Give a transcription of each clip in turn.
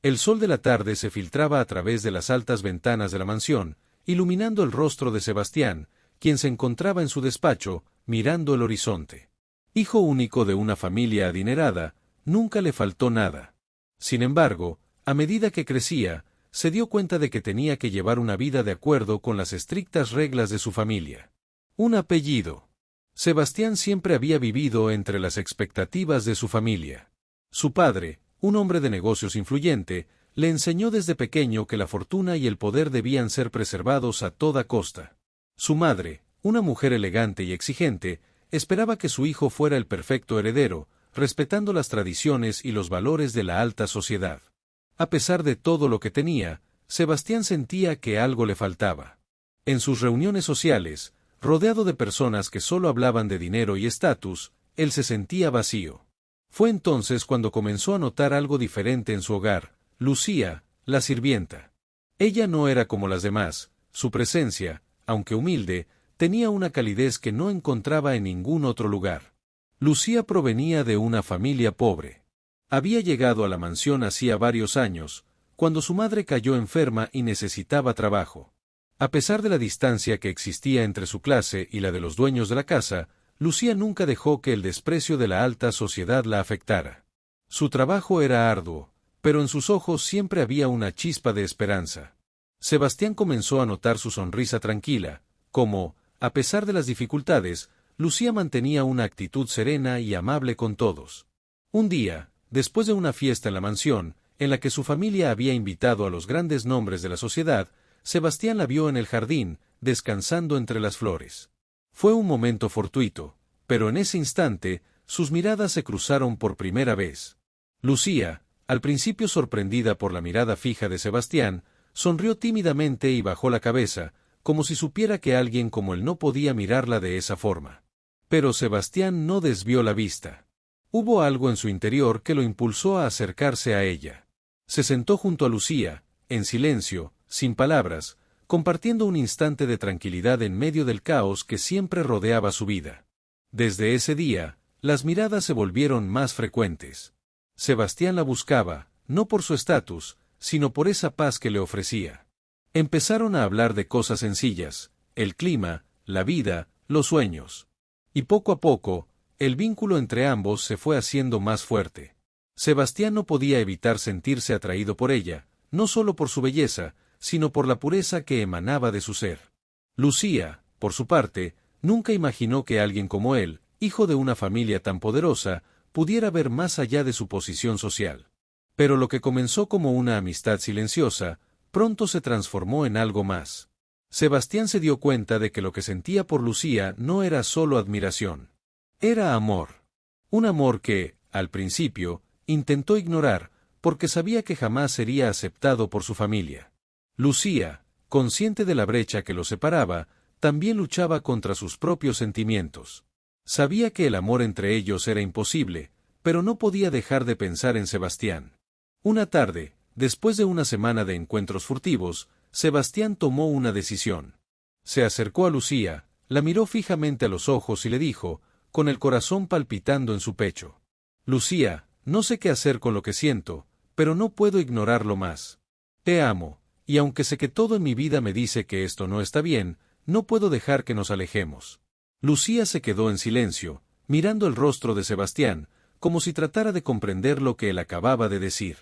El sol de la tarde se filtraba a través de las altas ventanas de la mansión, iluminando el rostro de Sebastián, quien se encontraba en su despacho, mirando el horizonte. Hijo único de una familia adinerada, nunca le faltó nada. Sin embargo, a medida que crecía, se dio cuenta de que tenía que llevar una vida de acuerdo con las estrictas reglas de su familia. Un apellido. Sebastián siempre había vivido entre las expectativas de su familia. Su padre, un hombre de negocios influyente, le enseñó desde pequeño que la fortuna y el poder debían ser preservados a toda costa. Su madre, una mujer elegante y exigente, esperaba que su hijo fuera el perfecto heredero, respetando las tradiciones y los valores de la alta sociedad. A pesar de todo lo que tenía, Sebastián sentía que algo le faltaba. En sus reuniones sociales, rodeado de personas que solo hablaban de dinero y estatus, él se sentía vacío. Fue entonces cuando comenzó a notar algo diferente en su hogar: Lucía, la sirvienta. Ella no era como las demás, su presencia, aunque humilde, tenía una calidez que no encontraba en ningún otro lugar. Lucía provenía de una familia pobre. Había llegado a la mansión hacía varios años, cuando su madre cayó enferma y necesitaba trabajo. A pesar de la distancia que existía entre su clase y la de los dueños de la casa, Lucía nunca dejó que el desprecio de la alta sociedad la afectara. Su trabajo era arduo, pero en sus ojos siempre había una chispa de esperanza. Sebastián comenzó a notar su sonrisa tranquila, como, a pesar de las dificultades, Lucía mantenía una actitud serena y amable con todos. Un día, después de una fiesta en la mansión, en la que su familia había invitado a los grandes nombres de la sociedad, Sebastián la vio en el jardín, descansando entre las flores. Fue un momento fortuito, pero en ese instante, sus miradas se cruzaron por primera vez. Lucía, al principio sorprendida por la mirada fija de Sebastián, sonrió tímidamente y bajó la cabeza, como si supiera que alguien como él no podía mirarla de esa forma. Pero Sebastián no desvió la vista. Hubo algo en su interior que lo impulsó a acercarse a ella. Se sentó junto a Lucía, en silencio, sin palabras, compartiendo un instante de tranquilidad en medio del caos que siempre rodeaba su vida. Desde ese día, las miradas se volvieron más frecuentes. Sebastián la buscaba, no por su estatus, sino por esa paz que le ofrecía. Empezaron a hablar de cosas sencillas: el clima, la vida, los sueños. Y poco a poco, el vínculo entre ambos se fue haciendo más fuerte. Sebastián no podía evitar sentirse atraído por ella, no solo por su belleza, sino por la pureza que emanaba de su ser. Lucía, por su parte, nunca imaginó que alguien como él, hijo de una familia tan poderosa, pudiera ver más allá de su posición social. Pero lo que comenzó como una amistad silenciosa, pronto se transformó en algo más. Sebastián se dio cuenta de que lo que sentía por Lucía no era solo admiración. Era amor. Un amor que, al principio, intentó ignorar, porque sabía que jamás sería aceptado por su familia. Lucía, consciente de la brecha que los separaba, también luchaba contra sus propios sentimientos. Sabía que el amor entre ellos era imposible, pero no podía dejar de pensar en Sebastián. Una tarde, después de una semana de encuentros furtivos, Sebastián tomó una decisión. Se acercó a Lucía, la miró fijamente a los ojos y le dijo, con el corazón palpitando en su pecho: Lucía, no sé qué hacer con lo que siento, pero no puedo ignorarlo más. Te amo, y aunque sé que todo en mi vida me dice que esto no está bien, no puedo dejar que nos alejemos. Lucía se quedó en silencio, mirando el rostro de Sebastián, como si tratara de comprender lo que él acababa de decir.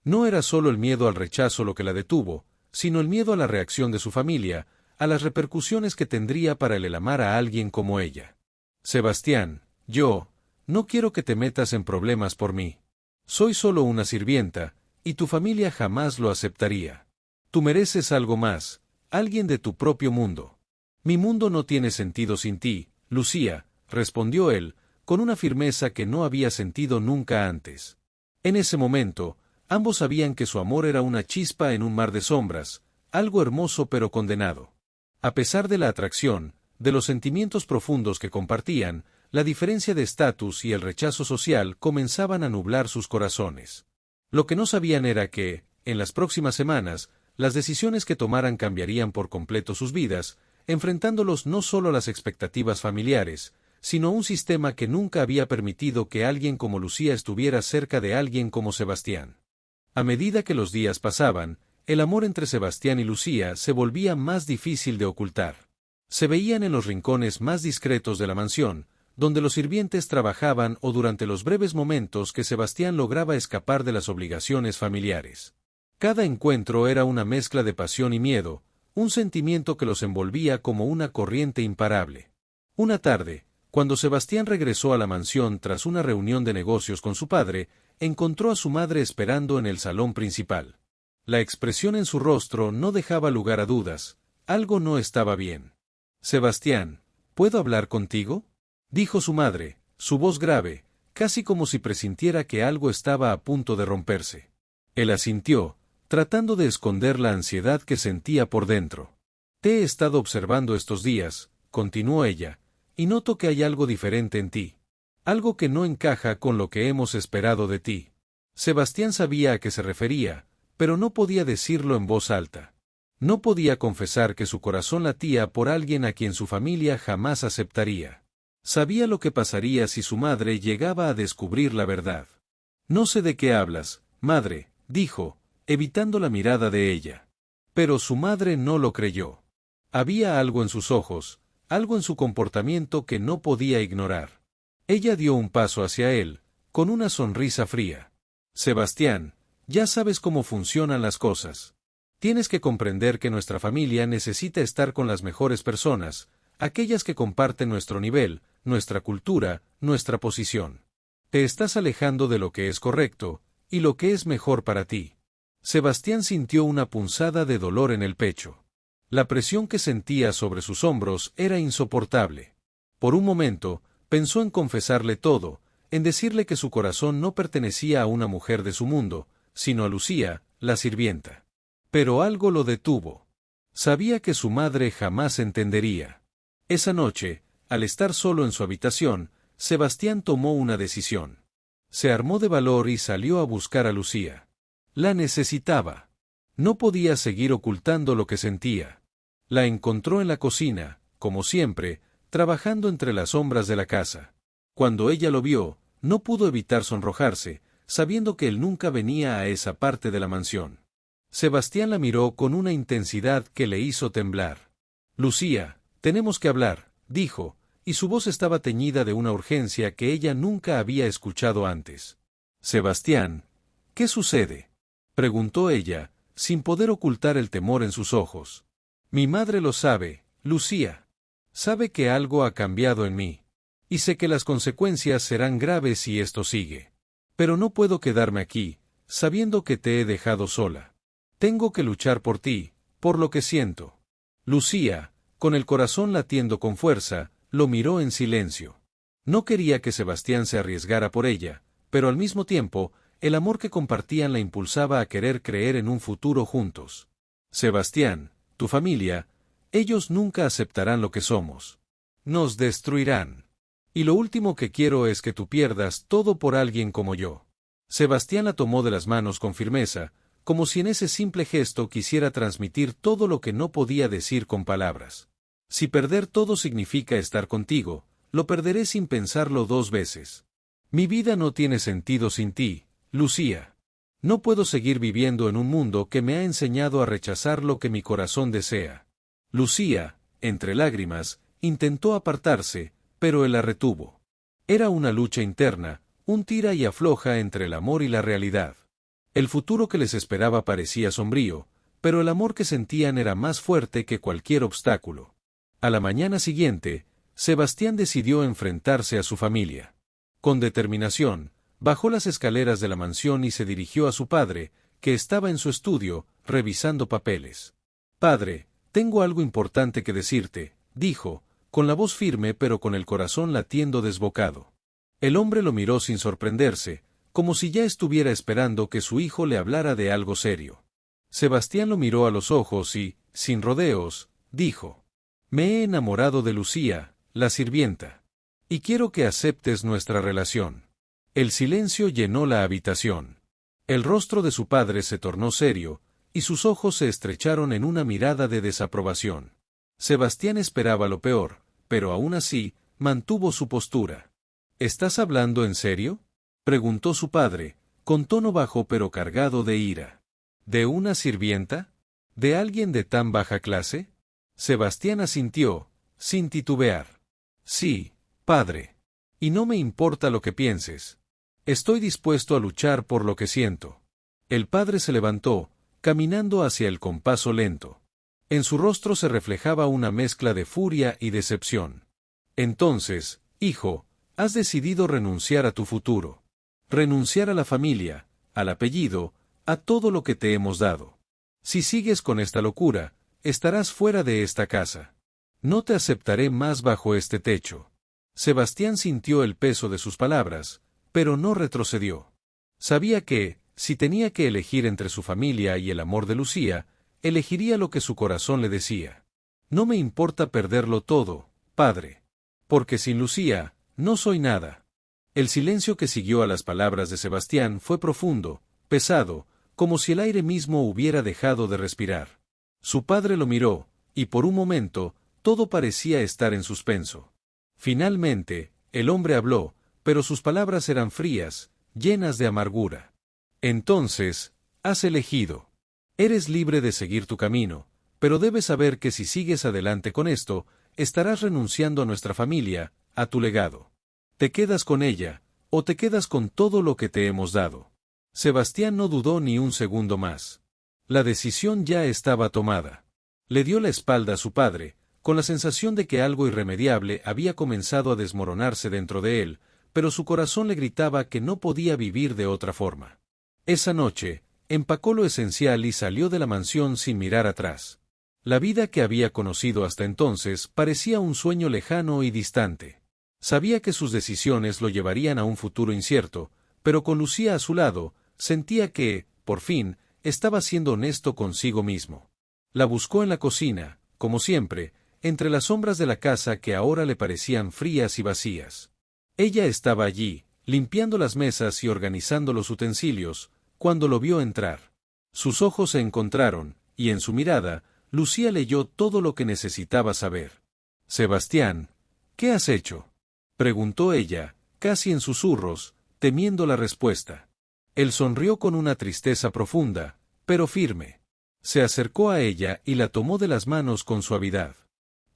No era solo el miedo al rechazo lo que la detuvo, sino el miedo a la reacción de su familia, a las repercusiones que tendría para él el amar a alguien como ella. Sebastián, yo no quiero que te metas en problemas por mí. Soy solo una sirvienta, y tu familia jamás lo aceptaría. Tú mereces algo más, alguien de tu propio mundo. Mi mundo no tiene sentido sin ti, Lucía, respondió él, con una firmeza que no había sentido nunca antes. En ese momento, ambos sabían que su amor era una chispa en un mar de sombras, algo hermoso pero condenado. A pesar de la atracción, de los sentimientos profundos que compartían, la diferencia de estatus y el rechazo social comenzaban a nublar sus corazones. Lo que no sabían era que, en las próximas semanas, las decisiones que tomaran cambiarían por completo sus vidas, enfrentándolos no solo a las expectativas familiares, sino a un sistema que nunca había permitido que alguien como Lucía estuviera cerca de alguien como Sebastián. A medida que los días pasaban, el amor entre Sebastián y Lucía se volvía más difícil de ocultar. Se veían en los rincones más discretos de la mansión, donde los sirvientes trabajaban o durante los breves momentos que Sebastián lograba escapar de las obligaciones familiares. Cada encuentro era una mezcla de pasión y miedo, un sentimiento que los envolvía como una corriente imparable. Una tarde, cuando Sebastián regresó a la mansión tras una reunión de negocios con su padre, encontró a su madre esperando en el salón principal. La expresión en su rostro no dejaba lugar a dudas, algo no estaba bien. «Sebastián, ¿puedo hablar contigo?», dijo su madre, su voz grave, casi como si presintiera que algo estaba a punto de romperse. Él asintió, tratando de esconder la ansiedad que sentía por dentro. «Te he estado observando estos días», continuó ella, «y noto que hay algo diferente en ti. Algo que no encaja con lo que hemos esperado de ti». Sebastián sabía a qué se refería, pero no podía decirlo en voz alta. No podía confesar que su corazón latía por alguien a quien su familia jamás aceptaría. Sabía lo que pasaría si su madre llegaba a descubrir la verdad. «No sé de qué hablas, madre», dijo, evitando la mirada de ella. Pero su madre no lo creyó. Había algo en sus ojos, algo en su comportamiento que no podía ignorar. Ella dio un paso hacia él, con una sonrisa fría. «Sebastián, ya sabes cómo funcionan las cosas. Tienes que comprender que nuestra familia necesita estar con las mejores personas, aquellas que comparten nuestro nivel, nuestra cultura, nuestra posición. Te estás alejando de lo que es correcto, y lo que es mejor para ti». Sebastián sintió una punzada de dolor en el pecho. La presión que sentía sobre sus hombros era insoportable. Por un momento, pensó en confesarle todo, en decirle que su corazón no pertenecía a una mujer de su mundo, sino a Lucía, la sirvienta. Pero algo lo detuvo. Sabía que su madre jamás entendería. Esa noche, al estar solo en su habitación, Sebastián tomó una decisión. Se armó de valor y salió a buscar a Lucía. La necesitaba. No podía seguir ocultando lo que sentía. La encontró en la cocina, como siempre, trabajando entre las sombras de la casa. Cuando ella lo vio, no pudo evitar sonrojarse, sabiendo que él nunca venía a esa parte de la mansión. Sebastián la miró con una intensidad que le hizo temblar. «Lucía, tenemos que hablar», dijo, y su voz estaba teñida de una urgencia que ella nunca había escuchado antes. «Sebastián, ¿qué sucede?», preguntó ella, sin poder ocultar el temor en sus ojos. «Mi madre lo sabe, Lucía. Sabe que algo ha cambiado en mí. Y sé que las consecuencias serán graves si esto sigue. Pero no puedo quedarme aquí, sabiendo que te he dejado sola. Tengo que luchar por ti, por lo que siento». Lucía, con el corazón latiendo con fuerza, lo miró en silencio. No quería que Sebastián se arriesgara por ella, pero al mismo tiempo, el amor que compartían la impulsaba a querer creer en un futuro juntos. «Sebastián, tu familia, ellos nunca aceptarán lo que somos. Nos destruirán. Y lo último que quiero es que tú pierdas todo por alguien como yo». Sebastián la tomó de las manos con firmeza, como si en ese simple gesto quisiera transmitir todo lo que no podía decir con palabras. «Si perder todo significa estar contigo, lo perderé sin pensarlo dos veces. Mi vida no tiene sentido sin ti, Lucía. No puedo seguir viviendo en un mundo que me ha enseñado a rechazar lo que mi corazón desea». Lucía, entre lágrimas, intentó apartarse, pero él la retuvo. Era una lucha interna, un tira y afloja entre el amor y la realidad. El futuro que les esperaba parecía sombrío, pero el amor que sentían era más fuerte que cualquier obstáculo. A la mañana siguiente, Sebastián decidió enfrentarse a su familia. Con determinación, bajó las escaleras de la mansión y se dirigió a su padre, que estaba en su estudio, revisando papeles. «Padre, tengo algo importante que decirte», dijo, con la voz firme pero con el corazón latiendo desbocado. El hombre lo miró sin sorprenderse, como si ya estuviera esperando que su hijo le hablara de algo serio. Sebastián lo miró a los ojos y, sin rodeos, dijo: «Me he enamorado de Lucía, la sirvienta. Y quiero que aceptes nuestra relación». El silencio llenó la habitación. El rostro de su padre se tornó serio, y sus ojos se estrecharon en una mirada de desaprobación. Sebastián esperaba lo peor, pero aún así, mantuvo su postura. «¿Estás hablando en serio?», preguntó su padre, con tono bajo pero cargado de ira. ¿De una sirvienta? ¿De alguien de tan baja clase? Sebastián asintió, sin titubear. Sí, padre. Y no me importa lo que pienses. Estoy dispuesto a luchar por lo que siento. El padre se levantó, caminando hacia el con paso lento. En su rostro se reflejaba una mezcla de furia y decepción. Entonces, hijo, has decidido renunciar a tu futuro. Renunciar a la familia, al apellido, a todo lo que te hemos dado. Si sigues con esta locura, estarás fuera de esta casa. No te aceptaré más bajo este techo. Sebastián sintió el peso de sus palabras, pero no retrocedió. Sabía que, si tenía que elegir entre su familia y el amor de Lucía, elegiría lo que su corazón le decía. No me importa perderlo todo, padre. Porque sin Lucía, no soy nada. El silencio que siguió a las palabras de Sebastián fue profundo, pesado, como si el aire mismo hubiera dejado de respirar. Su padre lo miró, y por un momento, todo parecía estar en suspenso. Finalmente, el hombre habló, pero sus palabras eran frías, llenas de amargura. Entonces, has elegido. Eres libre de seguir tu camino, pero debes saber que si sigues adelante con esto, estarás renunciando a nuestra familia, a tu legado. ¿Te quedas con ella, o te quedas con todo lo que te hemos dado? Sebastián no dudó ni un segundo más. La decisión ya estaba tomada. Le dio la espalda a su padre, con la sensación de que algo irremediable había comenzado a desmoronarse dentro de él, pero su corazón le gritaba que no podía vivir de otra forma. Esa noche, empacó lo esencial y salió de la mansión sin mirar atrás. La vida que había conocido hasta entonces parecía un sueño lejano y distante. Sabía que sus decisiones lo llevarían a un futuro incierto, pero con Lucía a su lado, sentía que, por fin, estaba siendo honesto consigo mismo. La buscó en la cocina, como siempre, entre las sombras de la casa que ahora le parecían frías y vacías. Ella estaba allí, limpiando las mesas y organizando los utensilios, cuando lo vio entrar. Sus ojos se encontraron, y en su mirada, Lucía leyó todo lo que necesitaba saber. «Sebastián, ¿qué has hecho?», preguntó ella, casi en susurros, temiendo la respuesta. Él sonrió con una tristeza profunda, pero firme. Se acercó a ella y la tomó de las manos con suavidad.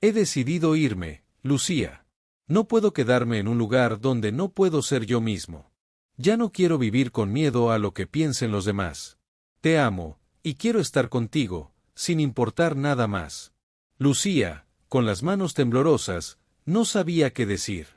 «He decidido irme, Lucía. No puedo quedarme en un lugar donde no puedo ser yo mismo. Ya no quiero vivir con miedo a lo que piensen los demás. Te amo, y quiero estar contigo, sin importar nada más». Lucía, con las manos temblorosas, no sabía qué decir.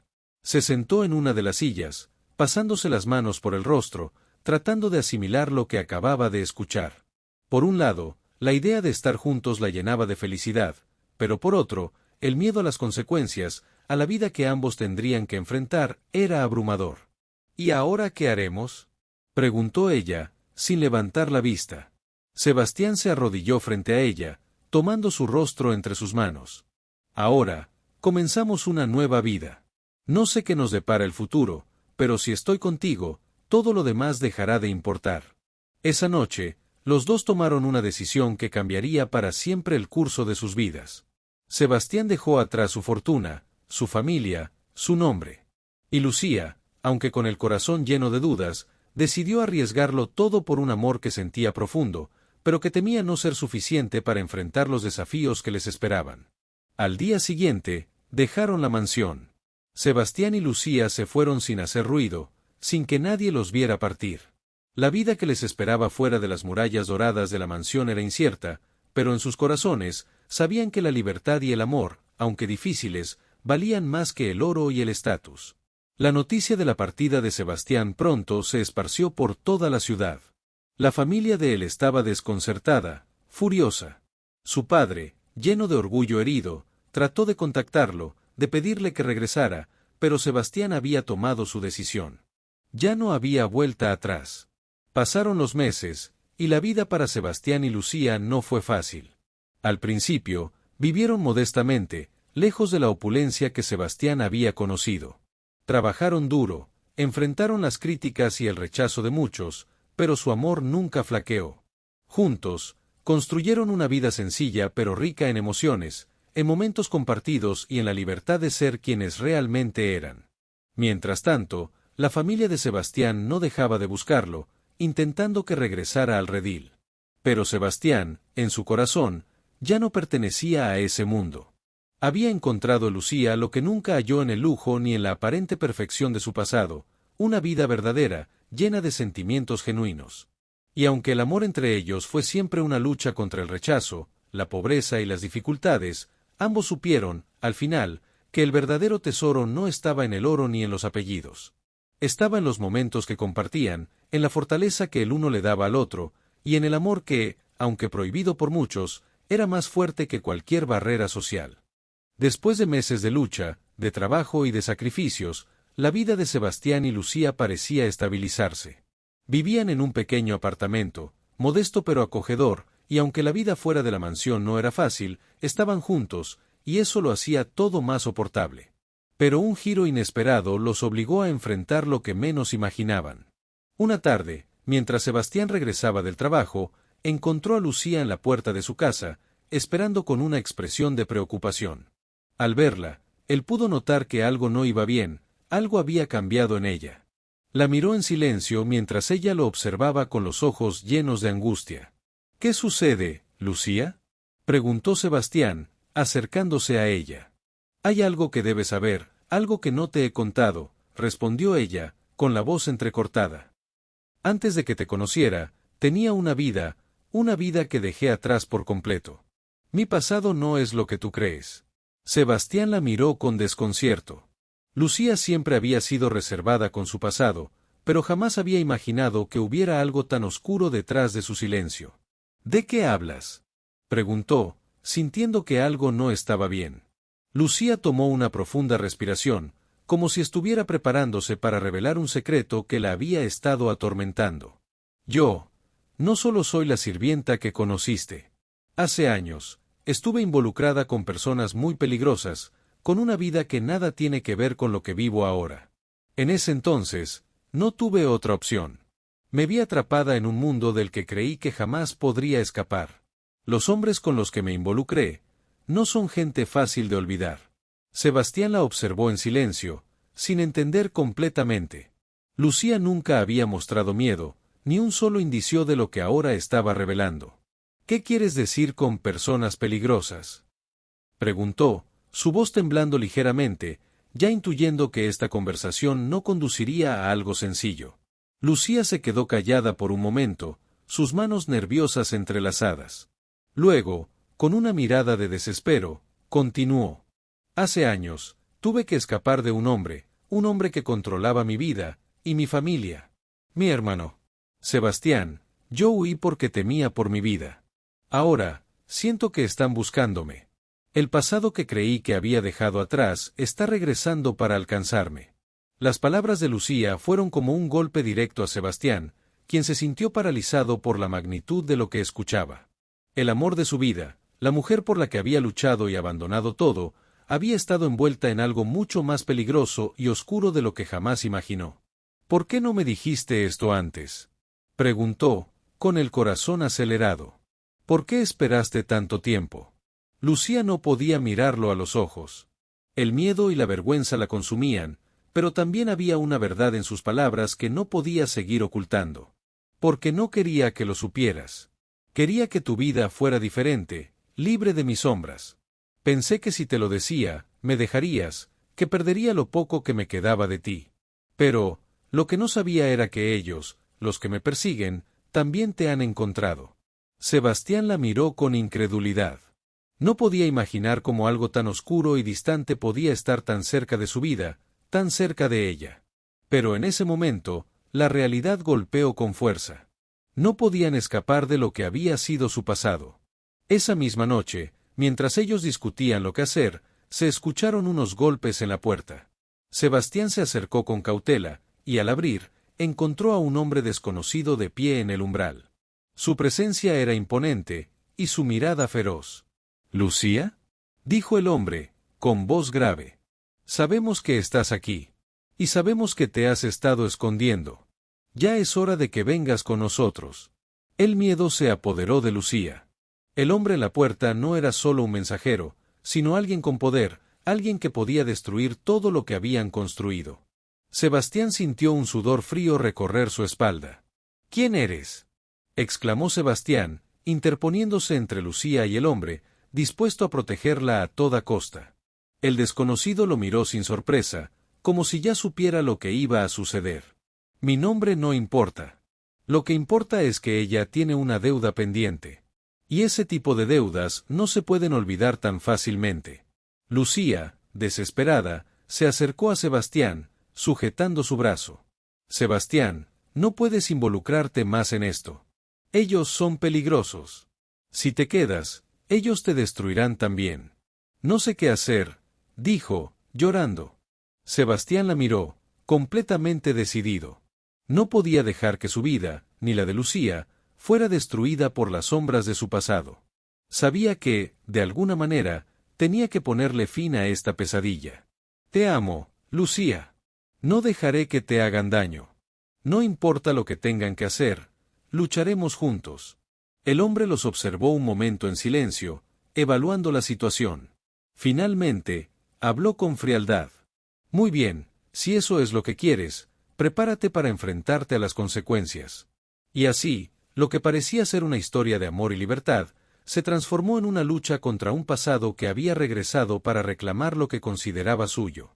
Se sentó en una de las sillas, pasándose las manos por el rostro, tratando de asimilar lo que acababa de escuchar. Por un lado, la idea de estar juntos la llenaba de felicidad, pero por otro, el miedo a las consecuencias, a la vida que ambos tendrían que enfrentar, era abrumador. «¿Y ahora qué haremos?», preguntó ella, sin levantar la vista. Sebastián se arrodilló frente a ella, tomando su rostro entre sus manos. «Ahora, comenzamos una nueva vida. No sé qué nos depara el futuro, pero si estoy contigo, todo lo demás dejará de importar». Esa noche, los dos tomaron una decisión que cambiaría para siempre el curso de sus vidas. Sebastián dejó atrás su fortuna, su familia, su nombre. Y Lucía, aunque con el corazón lleno de dudas, decidió arriesgarlo todo por un amor que sentía profundo, pero que temía no ser suficiente para enfrentar los desafíos que les esperaban. Al día siguiente, dejaron la mansión. Sebastián y Lucía se fueron sin hacer ruido, sin que nadie los viera partir. La vida que les esperaba fuera de las murallas doradas de la mansión era incierta, pero en sus corazones, sabían que la libertad y el amor, aunque difíciles, valían más que el oro y el estatus. La noticia de la partida de Sebastián pronto se esparció por toda la ciudad. La familia de él estaba desconcertada, furiosa. Su padre, lleno de orgullo herido, trató de contactarlo, de pedirle que regresara, pero Sebastián había tomado su decisión. Ya no había vuelta atrás. Pasaron los meses, y la vida para Sebastián y Lucía no fue fácil. Al principio, vivieron modestamente, lejos de la opulencia que Sebastián había conocido. Trabajaron duro, enfrentaron las críticas y el rechazo de muchos, pero su amor nunca flaqueó. Juntos, construyeron una vida sencilla pero rica en emociones, en momentos compartidos y en la libertad de ser quienes realmente eran. Mientras tanto, la familia de Sebastián no dejaba de buscarlo, intentando que regresara al redil. Pero Sebastián, en su corazón, ya no pertenecía a ese mundo. Había encontrado en Lucía lo que nunca halló en el lujo ni en la aparente perfección de su pasado, una vida verdadera, llena de sentimientos genuinos. Y aunque el amor entre ellos fue siempre una lucha contra el rechazo, la pobreza y las dificultades, ambos supieron, al final, que el verdadero tesoro no estaba en el oro ni en los apellidos. Estaba en los momentos que compartían, en la fortaleza que el uno le daba al otro, y en el amor que, aunque prohibido por muchos, era más fuerte que cualquier barrera social. Después de meses de lucha, de trabajo y de sacrificios, la vida de Sebastián y Lucía parecía estabilizarse. Vivían en un pequeño apartamento, modesto pero acogedor, y aunque la vida fuera de la mansión no era fácil, estaban juntos, y eso lo hacía todo más soportable. Pero un giro inesperado los obligó a enfrentar lo que menos imaginaban. Una tarde, mientras Sebastián regresaba del trabajo, encontró a Lucía en la puerta de su casa, esperando con una expresión de preocupación. Al verla, él pudo notar que algo no iba bien, algo había cambiado en ella. La miró en silencio mientras ella lo observaba con los ojos llenos de angustia. —¿Qué sucede, Lucía? —preguntó Sebastián, acercándose a ella. —Hay algo que debes saber, algo que no te he contado —respondió ella, con la voz entrecortada. Antes de que te conociera, tenía una vida que dejé atrás por completo. Mi pasado no es lo que tú crees. Sebastián la miró con desconcierto. Lucía siempre había sido reservada con su pasado, pero jamás había imaginado que hubiera algo tan oscuro detrás de su silencio. —¿De qué hablas? —preguntó, sintiendo que algo no estaba bien. Lucía tomó una profunda respiración, como si estuviera preparándose para revelar un secreto que la había estado atormentando. Yo no solo soy la sirvienta que conociste. Hace años, estuve involucrada con personas muy peligrosas, con una vida que nada tiene que ver con lo que vivo ahora. En ese entonces, no tuve otra opción. Me vi atrapada en un mundo del que creí que jamás podría escapar. Los hombres con los que me involucré no son gente fácil de olvidar. Sebastián la observó en silencio, sin entender completamente. Lucía nunca había mostrado miedo, ni un solo indicio de lo que ahora estaba revelando. —¿Qué quieres decir con personas peligrosas? —preguntó, su voz temblando ligeramente, ya intuyendo que esta conversación no conduciría a algo sencillo. Lucía se quedó callada por un momento, sus manos nerviosas entrelazadas. Luego, con una mirada de desespero, continuó. Hace años, tuve que escapar de un hombre que controlaba mi vida, y mi familia. Mi hermano. Sebastián, yo huí porque temía por mi vida. Ahora, siento que están buscándome. El pasado que creí que había dejado atrás está regresando para alcanzarme. Las palabras de Lucía fueron como un golpe directo a Sebastián, quien se sintió paralizado por la magnitud de lo que escuchaba. El amor de su vida, la mujer por la que había luchado y abandonado todo, había estado envuelta en algo mucho más peligroso y oscuro de lo que jamás imaginó. —¿Por qué no me dijiste esto antes? —preguntó, con el corazón acelerado. —¿Por qué esperaste tanto tiempo? Lucía no podía mirarlo a los ojos. El miedo y la vergüenza la consumían, pero también había una verdad en sus palabras que no podía seguir ocultando. —Porque no quería que lo supieras. Quería que tu vida fuera diferente, libre de mis sombras. Pensé que si te lo decía, me dejarías, que perdería lo poco que me quedaba de ti. Pero, lo que no sabía era que ellos, los que me persiguen, también te han encontrado. Sebastián la miró con incredulidad. No podía imaginar cómo algo tan oscuro y distante podía estar tan cerca de su vida, tan cerca de ella. Pero en ese momento, la realidad golpeó con fuerza. No podían escapar de lo que había sido su pasado. Esa misma noche, mientras ellos discutían lo que hacer, se escucharon unos golpes en la puerta. Sebastián se acercó con cautela, y al abrir, encontró a un hombre desconocido de pie en el umbral. Su presencia era imponente, y su mirada feroz. —¿Lucía? —dijo el hombre, con voz grave. —Sabemos que estás aquí. Y sabemos que te has estado escondiendo. Ya es hora de que vengas con nosotros. El miedo se apoderó de Lucía. El hombre en la puerta no era solo un mensajero, sino alguien con poder, alguien que podía destruir todo lo que habían construido. Sebastián sintió un sudor frío recorrer su espalda. ¿Quién eres?, exclamó Sebastián, interponiéndose entre Lucía y el hombre, dispuesto a protegerla a toda costa. El desconocido lo miró sin sorpresa, como si ya supiera lo que iba a suceder. Mi nombre no importa. Lo que importa es que ella tiene una deuda pendiente. Y ese tipo de deudas no se pueden olvidar tan fácilmente. Lucía, desesperada, se acercó a Sebastián, sujetando su brazo. Sebastián, no puedes involucrarte más en esto. Ellos son peligrosos. Si te quedas, ellos te destruirán también. No sé qué hacer, dijo, llorando. Sebastián la miró, completamente decidido. No podía dejar que su vida, ni la de Lucía, fuera destruida por las sombras de su pasado. Sabía que, de alguna manera, tenía que ponerle fin a esta pesadilla. Te amo, Lucía. No dejaré que te hagan daño. No importa lo que tengan que hacer, lucharemos juntos. El hombre los observó un momento en silencio, evaluando la situación. Finalmente, habló con frialdad. Muy bien, si eso es lo que quieres, prepárate para enfrentarte a las consecuencias. Y así, lo que parecía ser una historia de amor y libertad, se transformó en una lucha contra un pasado que había regresado para reclamar lo que consideraba suyo.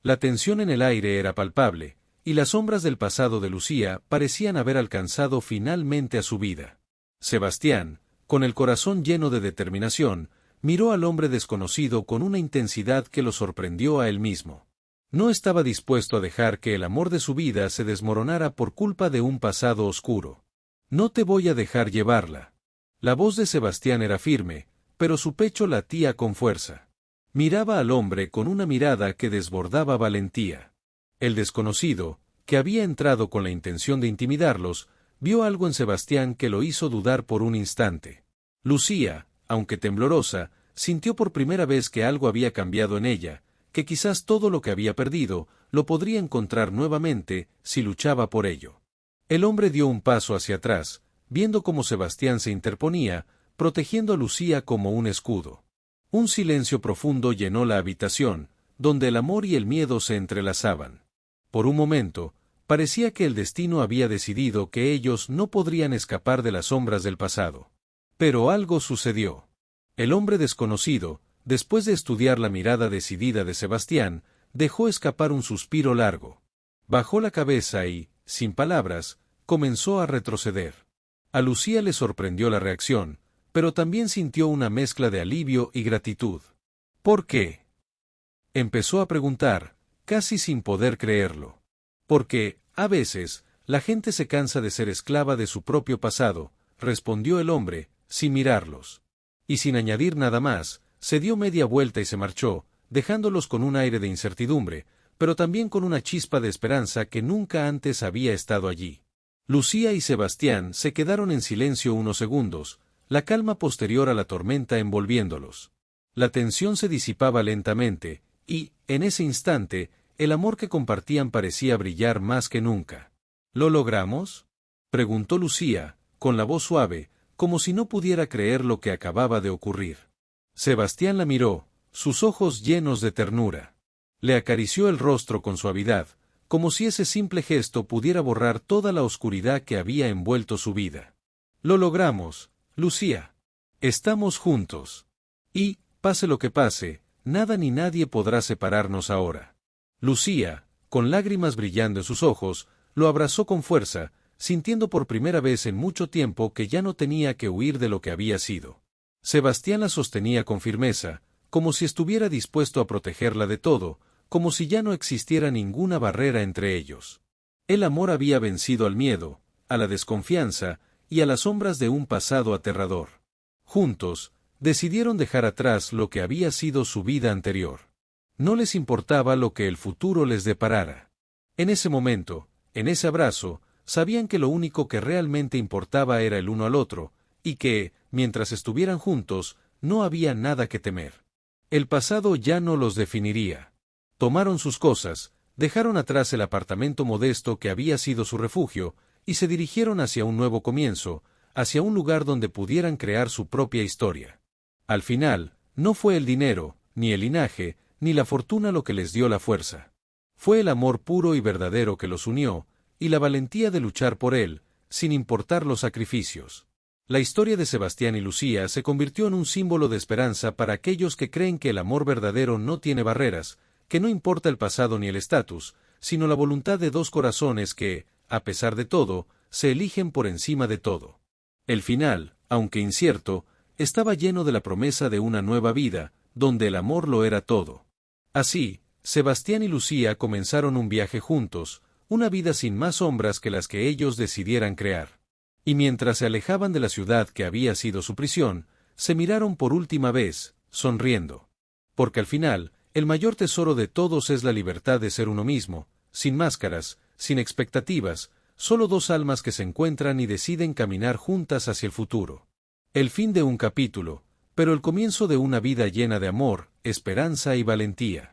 La tensión en el aire era palpable, y las sombras del pasado de Lucía parecían haber alcanzado finalmente a su vida. Sebastián, con el corazón lleno de determinación, miró al hombre desconocido con una intensidad que lo sorprendió a él mismo. No estaba dispuesto a dejar que el amor de su vida se desmoronara por culpa de un pasado oscuro. No te voy a dejar llevarla. La voz de Sebastián era firme, pero su pecho latía con fuerza. Miraba al hombre con una mirada que desbordaba valentía. El desconocido, que había entrado con la intención de intimidarlos, vio algo en Sebastián que lo hizo dudar por un instante. Lucía, aunque temblorosa, sintió por primera vez que algo había cambiado en ella, que quizás todo lo que había perdido, lo podría encontrar nuevamente, si luchaba por ello. El hombre dio un paso hacia atrás, viendo cómo Sebastián se interponía, protegiendo a Lucía como un escudo. Un silencio profundo llenó la habitación, donde el amor y el miedo se entrelazaban. Por un momento, parecía que el destino había decidido que ellos no podrían escapar de las sombras del pasado. Pero algo sucedió. El hombre desconocido, después de estudiar la mirada decidida de Sebastián, dejó escapar un suspiro largo. Bajó la cabeza y, sin palabras, comenzó a retroceder. A Lucía le sorprendió la reacción, pero también sintió una mezcla de alivio y gratitud. ¿Por qué?, empezó a preguntar, casi sin poder creerlo. Porque, a veces, la gente se cansa de ser esclava de su propio pasado, respondió el hombre, sin mirarlos. Y sin añadir nada más, se dio media vuelta y se marchó, dejándolos con un aire de incertidumbre, pero también con una chispa de esperanza que nunca antes había estado allí. Lucía y Sebastián se quedaron en silencio unos segundos, la calma posterior a la tormenta envolviéndolos. La tensión se disipaba lentamente, y, en ese instante, el amor que compartían parecía brillar más que nunca. ¿Lo logramos?, preguntó Lucía, con la voz suave, como si no pudiera creer lo que acababa de ocurrir. Sebastián la miró, sus ojos llenos de ternura. Le acarició el rostro con suavidad, como si ese simple gesto pudiera borrar toda la oscuridad que había envuelto su vida. Lo logramos, Lucía. Estamos juntos. Y, pase lo que pase, nada ni nadie podrá separarnos ahora. Lucía, con lágrimas brillando en sus ojos, lo abrazó con fuerza, sintiendo por primera vez en mucho tiempo que ya no tenía que huir de lo que había sido. Sebastián la sostenía con firmeza, como si estuviera dispuesto a protegerla de todo, como si ya no existiera ninguna barrera entre ellos. El amor había vencido al miedo, a la desconfianza y a las sombras de un pasado aterrador. Juntos, decidieron dejar atrás lo que había sido su vida anterior. No les importaba lo que el futuro les deparara. En ese momento, en ese abrazo, sabían que lo único que realmente importaba era el uno al otro, y que, mientras estuvieran juntos, no había nada que temer. El pasado ya no los definiría. Tomaron sus cosas, dejaron atrás el apartamento modesto que había sido su refugio, y se dirigieron hacia un nuevo comienzo, hacia un lugar donde pudieran crear su propia historia. Al final, no fue el dinero, ni el linaje, ni la fortuna lo que les dio la fuerza. Fue el amor puro y verdadero que los unió, y la valentía de luchar por él, sin importar los sacrificios. La historia de Sebastián y Lucía se convirtió en un símbolo de esperanza para aquellos que creen que el amor verdadero no tiene barreras, que no importa el pasado ni el estatus, sino la voluntad de dos corazones que, a pesar de todo, se eligen por encima de todo. El final, aunque incierto, estaba lleno de la promesa de una nueva vida, donde el amor lo era todo. Así, Sebastián y Lucía comenzaron un viaje juntos, una vida sin más sombras que las que ellos decidieran crear. Y mientras se alejaban de la ciudad que había sido su prisión, se miraron por última vez, sonriendo. Porque al final, el mayor tesoro de todos es la libertad de ser uno mismo, sin máscaras, sin expectativas, solo dos almas que se encuentran y deciden caminar juntas hacia el futuro. El fin de un capítulo, pero el comienzo de una vida llena de amor, esperanza y valentía.